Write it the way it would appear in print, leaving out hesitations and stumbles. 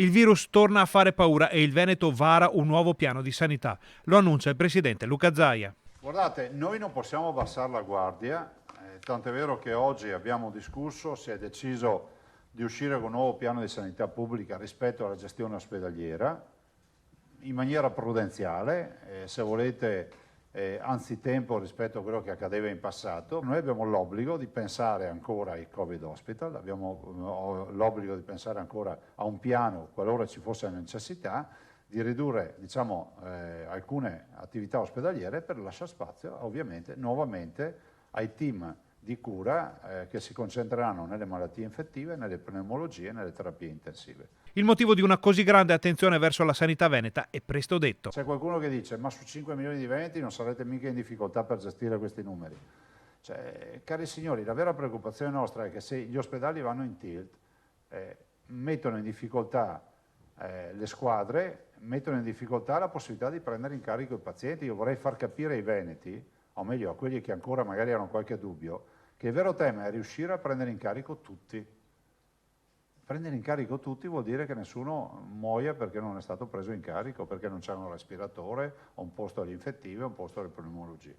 Il virus torna a fare paura e il Veneto vara un nuovo piano di sanità. Lo annuncia il presidente Luca Zaia. Guardate, noi non possiamo abbassare la guardia, tant'è vero che oggi abbiamo discusso, si è deciso di uscire con un nuovo piano di sanità pubblica rispetto alla gestione ospedaliera, in maniera prudenziale, se volete anzitempo rispetto a quello che accadeva in passato. Noi abbiamo l'obbligo di pensare ancora ai Covid Hospital, abbiamo l'obbligo di pensare ancora a un piano, qualora ci fosse la necessità, di ridurre alcune attività ospedaliere per lasciare spazio ovviamente nuovamente ai team di cura che si concentreranno nelle malattie infettive, nelle pneumologie e nelle terapie intensive. Il motivo di una così grande attenzione verso la sanità veneta è presto detto. C'è qualcuno che dice ma su 5 milioni di veneti non sarete mica in difficoltà per gestire questi numeri. Cari signori, la vera preoccupazione nostra è che se gli ospedali vanno in tilt, mettono in difficoltà le squadre, mettono in difficoltà la possibilità di prendere in carico i pazienti. Io vorrei far capire ai veneti, o meglio a quelli che ancora magari hanno qualche dubbio, che il vero tema è riuscire a prendere in carico tutti. Prendere in carico tutti vuol dire che nessuno muoia perché non è stato preso in carico, perché non c'è un respiratore, o un posto alle infettive, o un posto alle pneumologie.